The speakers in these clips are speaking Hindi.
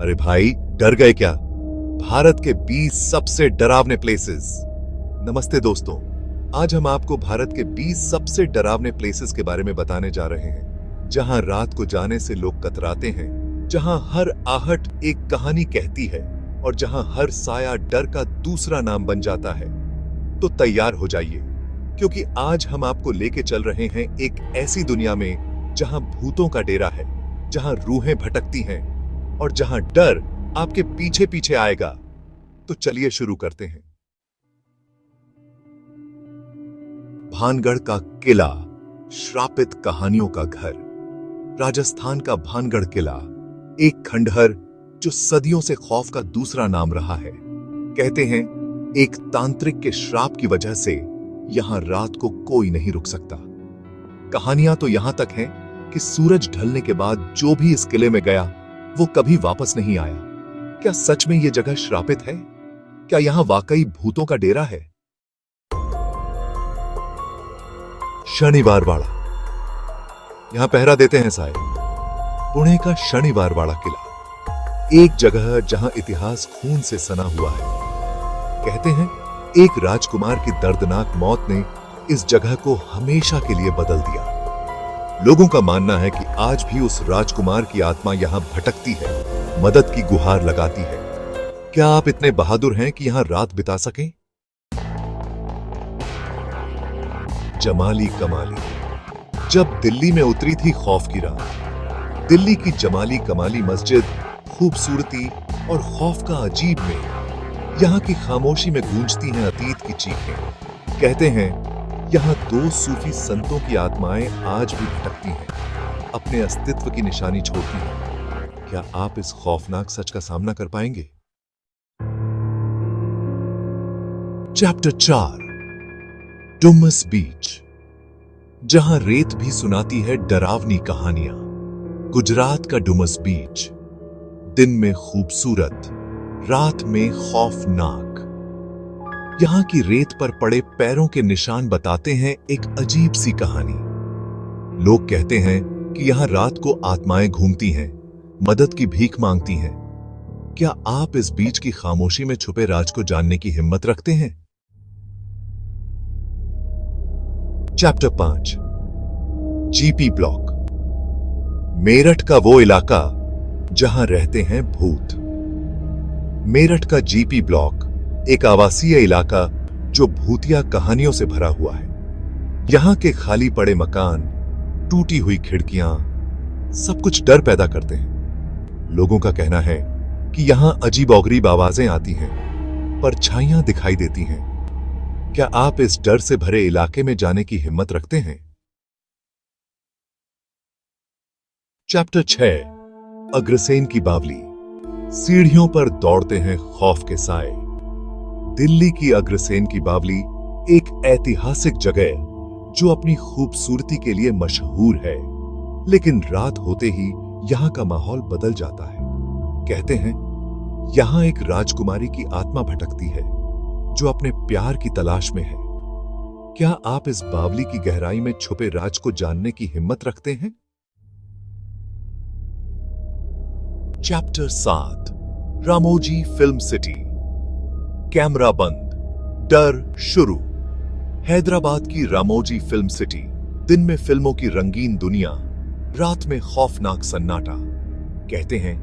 अरे भाई, डर गए क्या? भारत के 20 सबसे डरावने प्लेसेस। नमस्ते दोस्तों, आज हम आपको भारत के 20 सबसे डरावने प्लेसेस के बारे में बताने जा रहे हैं, जहां रात को जाने से लोग कतराते हैं, जहां हर आहट एक कहानी कहती है और जहां हर साया डर का दूसरा नाम बन जाता है। तो तैयार हो जाइए, क्योंकि आज हम आपको लेके चल रहे हैं एक ऐसी दुनिया में जहां भूतों का डेरा है, जहां रूहें भटकती हैं और जहां डर आपके पीछे पीछे आएगा। तो चलिए शुरू करते हैं। भानगढ़ का किला, श्रापित कहानियों का घर। राजस्थान का भानगढ़ किला, एक खंडहर जो सदियों से खौफ का दूसरा नाम रहा है। कहते हैं एक तांत्रिक के श्राप की वजह से यहां रात को कोई नहीं रुक सकता। कहानियां तो यहां तक हैं कि सूरज ढलने के बाद जो भी इस किले में गया वो कभी वापस नहीं आया। क्या सच में यह जगह श्रापित है? क्या यहां वाकई भूतों का डेरा है? शनिवार वाड़ा, यहां पहरा देते हैं साए। पुणे का शनिवार वाड़ा किला, एक जगह जहां इतिहास खून से सना हुआ है। कहते हैं एक राजकुमार की दर्दनाक मौत ने इस जगह को हमेशा के लिए बदल दिया। लोगों का मानना है कि आज भी उस राजकुमार की आत्मा यहां भटकती है, मदद की गुहार लगाती है। क्या आप इतने बहादुर हैं कि यहां रात बिता सकें? जमाली कमाली, जब दिल्ली में उतरी थी खौफ की रात, दिल्ली की जमाली कमाली मस्जिद खूबसूरती और खौफ का अजीब में, यहां की खामोशी में गूंजती हैं अतीत की चीखें। कहते हैं यहां दो सूफी संतों की आत्माएं आज भी भटकती हैं, अपने अस्तित्व की निशानी छोड़ती हैं। क्या आप इस खौफनाक सच का सामना कर पाएंगे? चैप्टर 4, डुमस बीच, जहां रेत भी सुनाती है डरावनी कहानियां। गुजरात का डुमस बीच, दिन में खूबसूरत, रात में खौफनाक। यहां की रेत पर पड़े पैरों के निशान बताते हैं एक अजीब सी कहानी। लोग कहते हैं कि यहां रात को आत्माएं घूमती हैं, मदद की भीख मांगती हैं। क्या आप इस बीच की खामोशी में छुपे राज को जानने की हिम्मत रखते हैं? चैप्टर 5, जीपी ब्लॉक, मेरठ का वो इलाका जहां रहते हैं भूत। मेरठ का जीपी ब्लॉक एक आवासीय इलाका जो भूतिया कहानियों से भरा हुआ है। यहां के खाली पड़े मकान, टूटी हुई खिड़कियां, सब कुछ डर पैदा करते हैं। लोगों का कहना है कि यहां अजीबोगरीब आवाजें आती हैं, परछाइयां दिखाई देती हैं। क्या आप इस डर से भरे इलाके में जाने की हिम्मत रखते हैं? चैप्टर 6, अग्रसेन की बावली, सीढ़ियों पर दौड़ते हैं खौफ के साए। दिल्ली की अग्रसेन की बावली एक ऐतिहासिक जगह जो अपनी खूबसूरती के लिए मशहूर है, लेकिन रात होते ही यहां का माहौल बदल जाता है। कहते हैं यहां एक राजकुमारी की आत्मा भटकती है जो अपने प्यार की तलाश में है। क्या आप इस बावली की गहराई में छुपे राज को जानने की हिम्मत रखते हैं? Chapter 7, Ramoji film city, camera बंद, डर शुरू। हैदराबाद की रामोजी फिल्म सिटी, दिन में फिल्मों की रंगीन दुनिया, रात में खौफनाक सन्नाटा। कहते हैं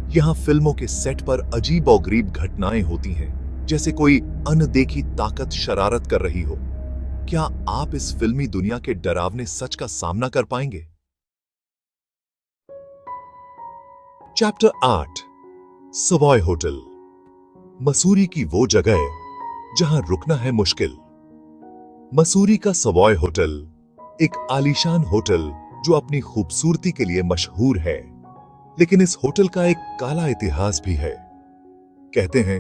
यहां फिल्मों के सेट पर अजीबोगरीब घटनाएं होती हैं, जैसे कोई अनदेखी ताकत शरारत कर रही हो। क्या आप इस फिल्मी दुनिया के डरावने सच का सामना कर पाएंगे? चैप्टर 8, सवॉय होटल, मसूरी की वो जगह जहां रुकना है मुश्किल। मसूरी का सवॉय होटल एक आलीशान होटल जो अपनी खूबसूरती के लिए मशहूर है, लेकिन इस होटल का एक काला इतिहास भी है। कहते हैं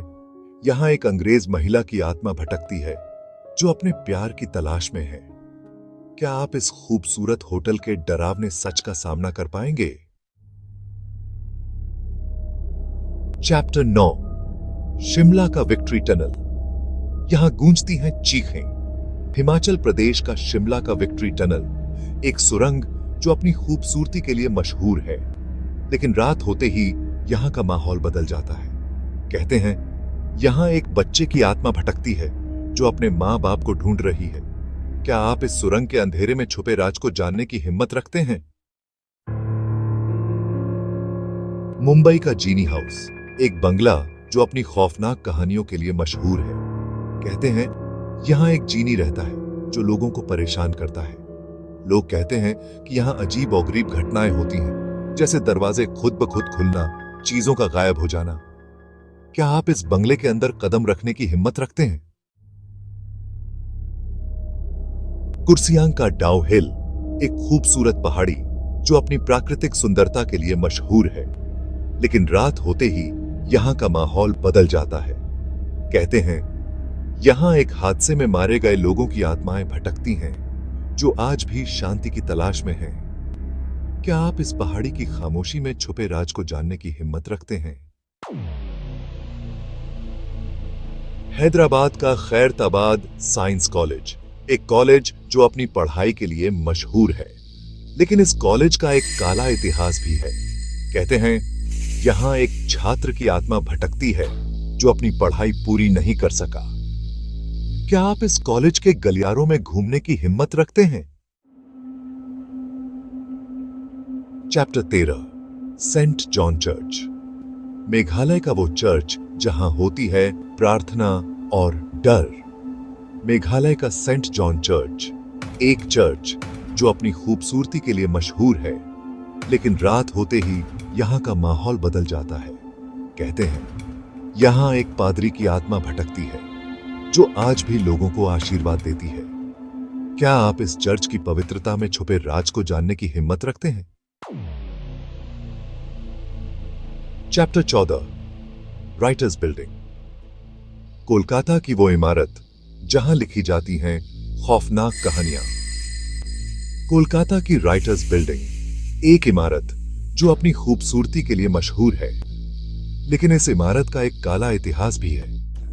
यहां एक अंग्रेज महिला की आत्मा भटकती है जो अपने प्यार की तलाश में है। क्या आप इस खूबसूरत होटल के डरावने सच का सामना कर पाएंगे? चैप्टर 9, शिमला का विक्ट्री टनल, यहां गूंजती हैं चीखें। हिमाचल प्रदेश का शिमला का विक्ट्री टनल एक सुरंग जो अपनी खूबसूरती के लिए मशहूर है, लेकिन रात होते ही यहाँ का माहौल बदल जाता है। कहते हैं यहाँ एक बच्चे की आत्मा भटकती है जो अपने माँ बाप को ढूंढ रही है। क्या आप इस सुरंग के अंधेरे में छुपे राज को जानने की हिम्मत रखते हैं? मुंबई का जीनी हाउस, एक बंगला जो अपनी खौफनाक कहानियों के लिए मशहूर है। कहते हैं यहाँ एक जीनी रहता है जो लोगों को परेशान करता है। लोग कहते हैं कि यहाँ अजीब और गरीब घटनाएं होती हैं, जैसे दरवाजे खुद ब खुद खुलना, चीजों का गायब हो जाना। क्या आप इस बंगले के अंदर कदम रखने की हिम्मत रखते हैं? कुर्सियांग का डाउ हिल, एक खूबसूरत पहाड़ी जो अपनी प्राकृतिक सुंदरता के लिए मशहूर है, लेकिन रात होते ही यहाँ का माहौल बदल जाता है। कहते हैं यहाँ एक हादसे में मारे गए लोगों की आत्माएं भटकती हैं जो आज भी शांति की तलाश में हैं। क्या आप इस पहाड़ी की खामोशी में छुपे राज को जानने की हिम्मत रखते हैं? हैदराबाद का खैरताबाद साइंस कॉलेज, एक कॉलेज जो अपनी पढ़ाई के लिए मशहूर है, लेकिन इस कॉलेज का एक काला इतिहास भी है। कहते हैं यहाँ एक छात्र की आत्मा भटकती है जो अपनी पढ़ाई पूरी नहीं कर सका। क्या आप इस कॉलेज के गलियारों में घूमने की हिम्मत रखते हैं? Chapter 13, Saint John church. Meghalaya का वो चर्च जहां होती है प्रार्थना और डर। मेघालय का सेंट जॉन चर्च, एक चर्च जो अपनी खूबसूरती के लिए मशहूर है, लेकिन रात होते ही यहाँ का माहौल बदल जाता है। कहते हैं यहाँ एक पादरी की आत्मा भटकती है जो आज भी लोगों को आशीर्वाद देती है। क्या आप इस चर्च की पवित्रता में छुपे राज को जानने की हिम्मत रखते हैं? Chapter 14, writers building. कोलकाता की वो इमारत जहां लिखी जाती हैं खौफनाक कहानियां। कोलकाता की राइटर्स बिल्डिंग, एक इमारत जो अपनी खूबसूरती के लिए मशहूर है, लेकिन इस इमारत का एक काला इतिहास भी है।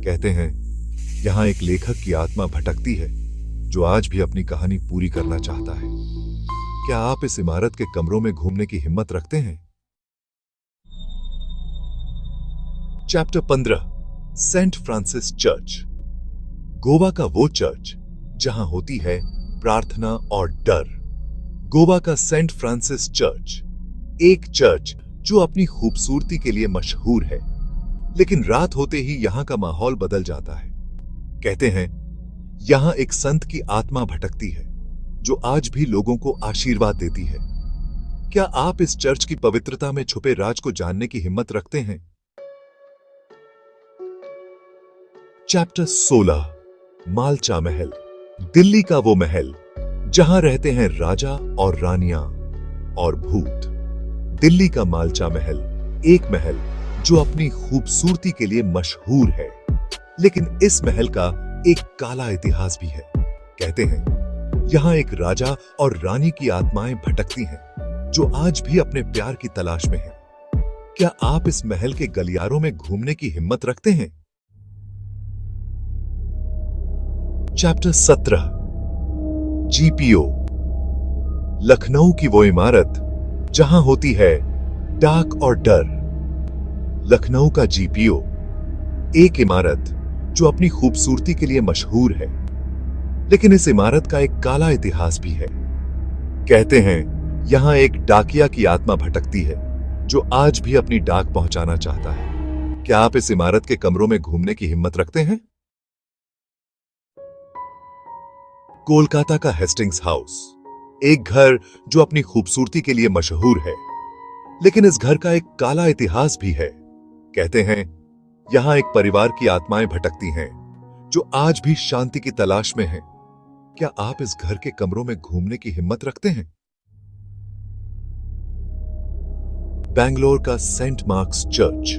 कहते हैं यहां एक लेखक की आत्मा भटकती है जो आज भी अपनी कहानी पूरी करना चाहता है। क्या आप इस इमारत के कमरों में घूमने की हिम्मत रखते हैं? Chapter 15, Saint Francis church. Goa का वो चर्च जहां होती है प्रार्थना और डर। गोवा का सेंट फ्रांसिस चर्च, एक चर्च जो अपनी खूबसूरती के लिए मशहूर है, लेकिन रात होते ही यहां का माहौल बदल जाता है। कहते हैं यहां एक संत की आत्मा भटकती है जो आज भी लोगों को आशीर्वाद देती है। क्या आप इस चर्च की पवित्रता में छुपे राज को जानने की हिम्मत रखते हैं? चैप्टर 16, मालचा महल। दिल्ली का वो महल जहां रहते हैं राजा और रानियां और भूत। दिल्ली का मालचा महल, एक महल जो अपनी खूबसूरती के लिए मशहूर है, लेकिन इस महल का एक काला इतिहास भी है। कहते हैं यहां एक राजा और रानी की आत्माएं भटकती हैं जो आज भी अपने प्यार की तलाश में हैं। क्या आप इस महल के गलियारों में घूमने की हिम्मत रखते हैं? Chapter 17, GPO. लखनऊ की वो इमारत जहां होती है डाक और डर। लखनऊ का जीपीओ, एक इमारत जो अपनी खूबसूरती के लिए मशहूर है, लेकिन इस इमारत का एक काला इतिहास भी है। कहते हैं यहां एक डाकिया की आत्मा भटकती है जो आज भी अपनी डाक पहुंचाना चाहता है। क्या आप इस इमारत के कमरों में घूमने की हिम्मत रखते हैं? कोलकाता का हेस्टिंग्स हाउस, एक घर जो अपनी खूबसूरती के लिए मशहूर है, लेकिन इस घर का एक काला इतिहास भी है। कहते हैं यहां एक परिवार की आत्माएं भटकती हैं जो आज भी शांति की तलाश में हैं। क्या आप इस घर के कमरों में घूमने की हिम्मत रखते हैं? बेंगलोर का सेंट मार्क्स चर्च,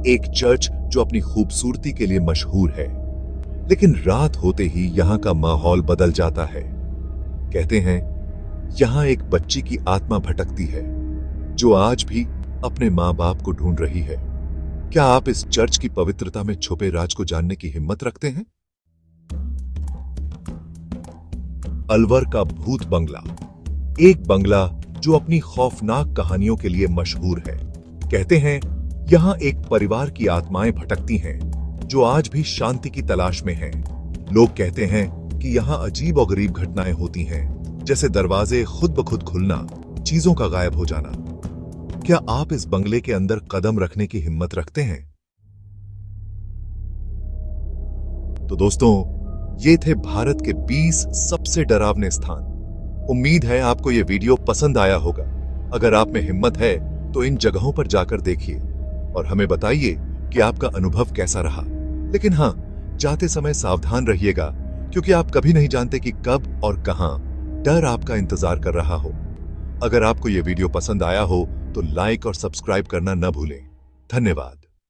एक चर्च जो अपनी खूबसूरती के लिए मशहूर है, लेकिन रात होते ही यहां का माहौल बदल जाता है। कहते हैं यहां एक बच्ची की आत्मा भटकती है जो आज भी अपने मां बाप को ढूंढ रही है। क्या आप इस चर्च की पवित्रता में छुपे राज को जानने की हिम्मत रखते हैं? अलवर का भूत बंगला, एक बंगला जो अपनी खौफनाक कहानियों के लिए मशहूर है। कहते हैं यहाँ एक परिवार की आत्माएं भटकती हैं जो आज भी शांति की तलाश में हैं। लोग कहते हैं कि यहाँ अजीब और गरीब घटनाएं होती हैं, जैसे दरवाजे खुद ब खुद खुलना, चीजों का गायब हो जाना। क्या आप इस बंगले के अंदर कदम रखने की हिम्मत रखते हैं? तो दोस्तों, ये थे भारत के 20 सबसे डरावने स्थान। उम्मीद है आपको ये वीडियो पसंद आया होगा। अगर आप में हिम्मत है तो इन जगहों पर जाकर देखिए और हमें बताइए कि आपका अनुभव कैसा रहा। लेकिन हाँ, जाते समय सावधान रहिएगा, क्योंकि आप कभी नहीं जानते कि कब और कहां डर आपका इंतजार कर रहा हो। अगर आपको यह वीडियो पसंद आया हो तो लाइक और सब्सक्राइब करना न भूलें। धन्यवाद।